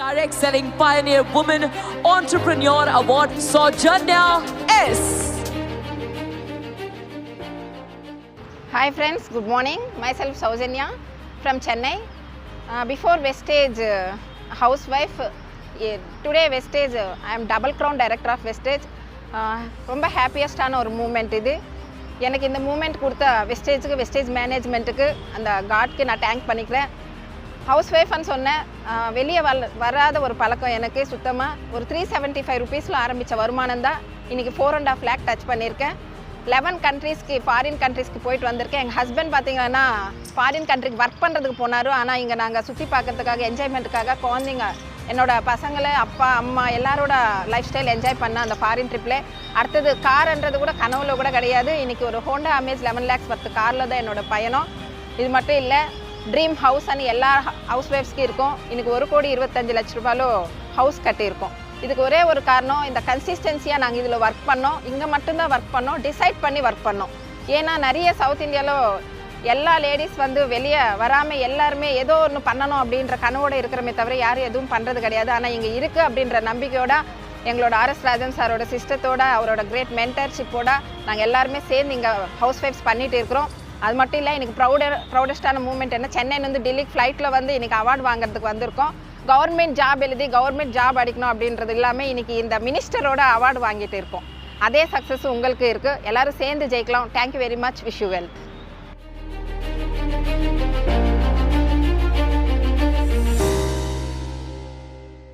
Direct Selling Pioneer Woman Entrepreneur Award, Saujanya S. Hi friends, good morning. Myself Saujanya from Chennai. Before Vestige housewife, today Vestige I am double crown director of Vestige. ரொம்ப ஹாப்பியஸ்டான ஒரு moment இது. எனக்கு இந்த moment கொடுத்த வெஸ்டேஜுக்கு, wastage மேனேஜ்மெண்ட்டுக்கு, அந்த காட்க்கு நான் thank பண்ணிக்கிறேன். House ஒய்ஃப்னு சொன்னேன், வெளியே வராத ஒரு பழக்கம் எனக்கு சுத்தமாக. ஒரு 375 ருபீஸில் ஆரம்பித்த வருமானம் தான் இன்றைக்கி 4.5 lakh டச் பண்ணியிருக்கேன். 11 கண்ட்ரீஸ்க்கு, ஃபாரின் கண்ட்ரீஸ்க்கு போயிட்டு வந்திருக்கேன். எங்கள் ஹஸ்பண்ட் பார்த்திங்கன்னா ஃபாரின் கண்ட்ரிக்கு ஒர்க் பண்ணுறதுக்கு போனார். ஆனால் இங்கே நாங்கள் சுற்றி பார்க்கறதுக்காக, என்ஜாய்மெண்ட்டுக்காக, குழந்தைங்க, என்னோட பசங்களை, அப்பா அம்மா எல்லாரோட லைஃப் ஸ்டைல் என்ஜாய் பண்ண அந்த ஃபாரின் ட்ரிப்பில் அடுத்தது கார்ன்றது கூட கனவுல கூட கிடையாது. இன்றைக்கி ஒரு ஹோண்டா அமேஸ் 11 lakhs worth காரில் தான் என்னோடய பயணம். இது மட்டும் இல்லை, ட்ரீம் ஹவுஸ் அண்ட் எல்லா ஹவுஸ் ஒய்ஃப்ஸ்க்கு இருக்கும். இன்றைக்கி 1,25 லட்ச ரூபாயிலோ ஹவுஸ் கட்டியிருக்கோம். இதுக்கு ஒரே ஒரு காரணம், இந்த கன்சிஸ்டன்சியாக நாங்கள் இதில் ஒர்க் பண்ணோம். இங்கே மட்டும்தான் ஒர்க் பண்ணோம், டிசைட் பண்ணி ஒர்க் பண்ணோம். ஏன்னா நிறைய சவுத் இந்தியாவில் எல்லா லேடிஸ் வெளியே வராமல் எல்லாருமே ஏதோ ஒன்று பண்ணணும் அப்படின்ற கனவோடு இருக்கிறமே தவிர யாரும் எதுவும் பண்ணுறது கிடையாது. ஆனால் இங்கே இருக்குது அப்படின்ற நம்பிக்கையோட எங்களோட ஆர்எஸ் ராஜன் சாரோட சிஸ்டத்தோட, அவரோட கிரேட் மென்டர்ஷிப்போட நாங்கள் எல்லாருமே சேர்ந்து இங்கே ஹவுஸ் ஒய்ஃப்ஸ் பண்ணிகிட்டு இருக்கிறோம். அது மட்டும் இல்லை, இன்றைக்கி ப்ரௌடஸ்டான மூமெண்ட் என்ன, சென்னையிலேருந்து டெல்லிக்கு ஃப்ளைட்டில் இன்றைக்கி அவார்டு வாங்குறதுக்கு வந்திருக்கோம். கவர்மெண்ட் ஜாப் எழுதி கவர்மெண்ட் ஜாப் அடிக்கணும் அப்படின்றது இல்லாமல் இன்றைக்கி இந்த மினிஸ்டரோட அவார்டு வாங்கிட்டு இருக்கோம். அதே சக்ஸஸ் உங்களுக்கு இருக்குது. எல்லோரும் சேர்ந்து ஜெயிக்கலாம். Thank you very much. Wish you well.